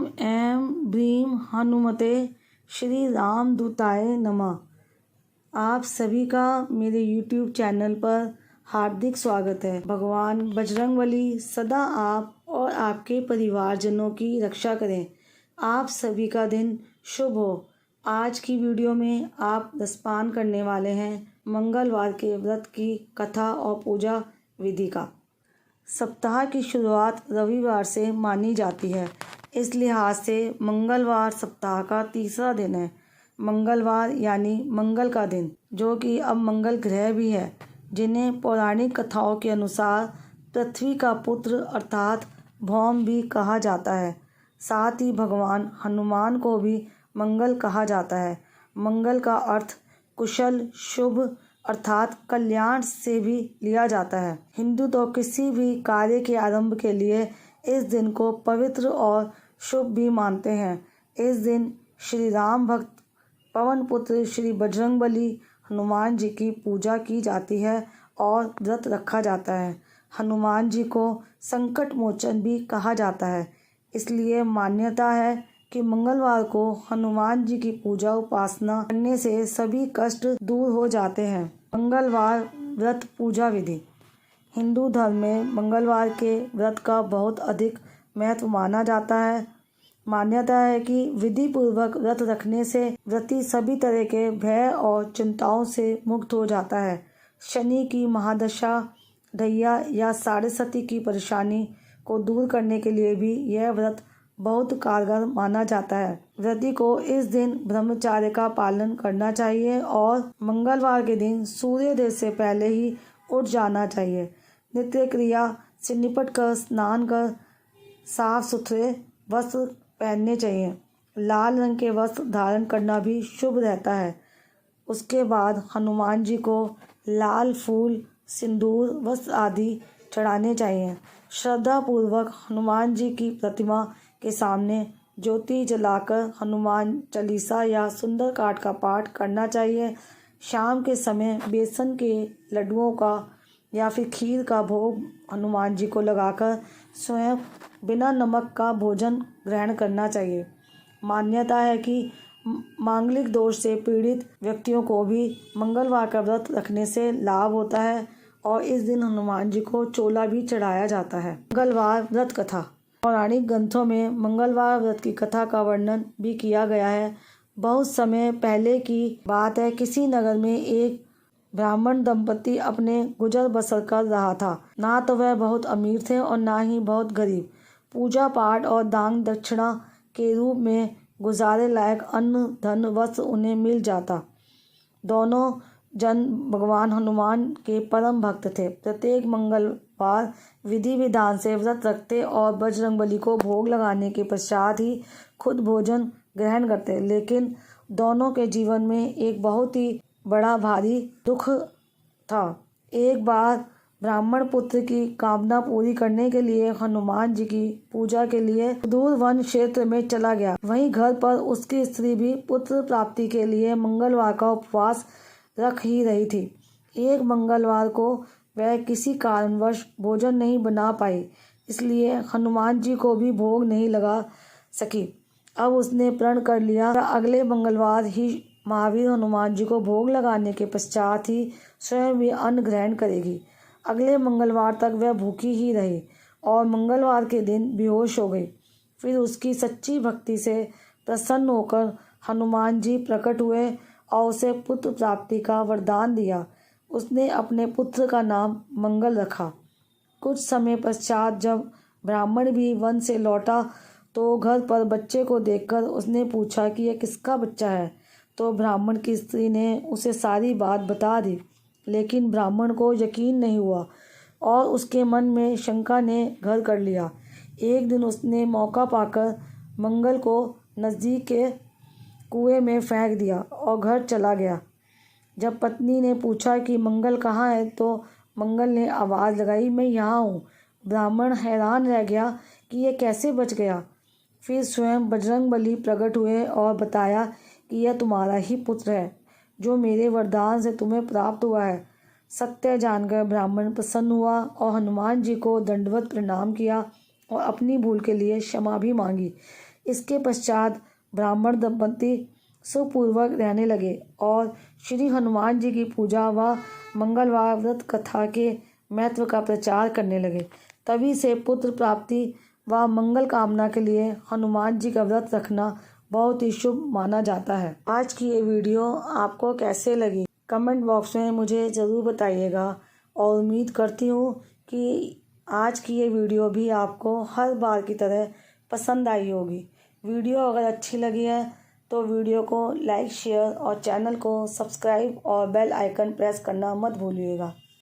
ऐं ब्रीं हनुमते श्री रामदूताय नमः। आप सभी का मेरे YouTube चैनल पर हार्दिक स्वागत है। भगवान बजरंगबली सदा आप और आपके परिवारजनों की रक्षा करें। आप सभी का दिन शुभ हो। आज की वीडियो में आप रसपान करने वाले हैं मंगलवार के व्रत की कथा और पूजा विधि का। सप्ताह की शुरुआत रविवार से मानी जाती है। इस लिहाज से मंगलवार सप्ताह का तीसरा दिन है। मंगलवार यानी मंगल का दिन, जो कि अब मंगल ग्रह भी है, जिन्हें पौराणिक कथाओं के अनुसार पृथ्वी का पुत्र अर्थात भौम भी कहा जाता है। साथ ही भगवान हनुमान को भी मंगल कहा जाता है। मंगल का अर्थ कुशल, शुभ अर्थात कल्याण से भी लिया जाता है। हिंदू तो किसी भी कार्य के आरंभ के लिए इस दिन को पवित्र और शुभ भी मानते हैं। इस दिन श्री राम भक्त पवन पुत्र श्री बजरंगबली हनुमान जी की पूजा की जाती है और व्रत रखा जाता है। हनुमान जी को संकट मोचन भी कहा जाता है। इसलिए मान्यता है कि मंगलवार को हनुमान जी की पूजा उपासना करने से सभी कष्ट दूर हो जाते हैं। मंगलवार व्रत पूजा विधि। हिंदू धर्म में मंगलवार के व्रत का बहुत अधिक महत्व माना जाता है। मान्यता है कि विधि पूर्वक व्रत रखने से व्रती सभी तरह के भय और चिंताओं से मुक्त हो जाता है। शनि की महादशा, ढैया या साढ़े की परेशानी को दूर करने के लिए भी यह व्रत बहुत कारगर माना जाता है। व्रती को इस दिन ब्रह्मचार्य का पालन करना चाहिए और मंगलवार के दिन सूर्योदय से पहले ही उठ जाना चाहिए। नित्य क्रिया से निपट कर स्नान कर साफ सुथरे वस्त्र पहनने चाहिए। लाल रंग के वस्त्र धारण करना भी शुभ रहता है। उसके बाद हनुमान जी को लाल फूल, सिंदूर, वस्त्र आदि चढ़ाने चाहिए। श्रद्धा पूर्वक हनुमान जी की प्रतिमा के सामने ज्योति जलाकर हनुमान चालीसा या सुंदरकांड का पाठ करना चाहिए। शाम के समय बेसन के लड्डुओं का या फिर खीर का भोग हनुमान जी को लगाकर स्वयं बिना नमक का भोजन ग्रहण करना चाहिए। मान्यता है कि मांगलिक दोष से पीड़ित व्यक्तियों को भी मंगलवार का व्रत रखने से लाभ होता है और इस दिन हनुमान जी को चोला भी चढ़ाया जाता है। मंगलवार व्रत कथा। पौराणिक ग्रंथों में मंगलवार व्रत की कथा का वर्णन भी किया गया है। बहुत समय पहले की बात है, किसी नगर में एक ब्राह्मण दंपति अपने गुजर बसर कर रहा था। ना तो वह बहुत अमीर थे और ना ही बहुत गरीब। पूजा पाठ और दान दक्षिणा के रूप में गुजारे लायक अन्न, धन, वस्त्र उन्हें मिल जाता। दोनों जन भगवान हनुमान के परम भक्त थे। प्रत्येक मंगलवार विधि विधान से व्रत रखते और बजरंगबली को भोग लगाने के पश्चात ही खुद भोजन ग्रहण करते। लेकिन दोनों के जीवन में एक बहुत ही बड़ा भारी दुख था। एक बार ब्राह्मण पुत्र की कामना पूरी करने के लिए हनुमान जी की पूजा के लिए दूर वन क्षेत्र में चला गया। वहीं घर पर उसकी स्त्री भी पुत्र प्राप्ति के लिए मंगलवार का उपवास रख ही रही थी। एक मंगलवार को वह किसी कारणवश भोजन नहीं बना पाई, इसलिए हनुमान जी को भी भोग नहीं लगा सकी। अब उसने प्रण कर लिया अगले मंगलवार ही महावीर हनुमान जी को भोग लगाने के पश्चात ही स्वयं भी अन्न ग्रहण करेगी। अगले मंगलवार तक वह भूखी ही रही और मंगलवार के दिन बेहोश हो गई। फिर उसकी सच्ची भक्ति से प्रसन्न होकर हनुमान जी प्रकट हुए और उसे पुत्र प्राप्ति का वरदान दिया। उसने अपने पुत्र का नाम मंगल रखा। कुछ समय पश्चात जब ब्राह्मण भी वन से लौटा तो घर पर बच्चे को देखकर उसने पूछा कि यह किसका बच्चा है। तो ब्राह्मण की स्त्री ने उसे सारी बात बता दी, लेकिन ब्राह्मण को यकीन नहीं हुआ और उसके मन में शंका ने घर कर लिया। एक दिन उसने मौका पाकर मंगल को नज़दीक के कुएं में फेंक दिया और घर चला गया। जब पत्नी ने पूछा कि मंगल कहाँ है, तो मंगल ने आवाज़ लगाई, मैं यहाँ हूँ। ब्राह्मण हैरान रह गया कि यह कैसे बच गया। फिर स्वयं बजरंगबली प्रकट हुए और बताया कि यह तुम्हारा ही पुत्र है, जो मेरे वरदान से तुम्हें प्राप्त हुआ है। सत्य जानकर ब्राह्मण प्रसन्न हुआ और हनुमान जी को दंडवत प्रणाम किया और अपनी भूल के लिए क्षमा भी मांगी। इसके पश्चात ब्राह्मण दंपति सुखपूर्वक रहने लगे और श्री हनुमान जी की पूजा व मंगलवार व्रत कथा के महत्व का प्रचार करने लगे। तभी से पुत्र प्राप्ति व मंगल कामना के लिए हनुमान जी का व्रत रखना बहुत ही शुभ माना जाता है। आज की ये वीडियो आपको कैसे लगी कमेंट बॉक्स में मुझे ज़रूर बताइएगा और उम्मीद करती हूँ कि आज की ये वीडियो भी आपको हर बार की तरह पसंद आई होगी। वीडियो अगर अच्छी लगी है तो वीडियो को लाइक शेयर और चैनल को सब्सक्राइब और बेल आइकन प्रेस करना मत भूलिएगा।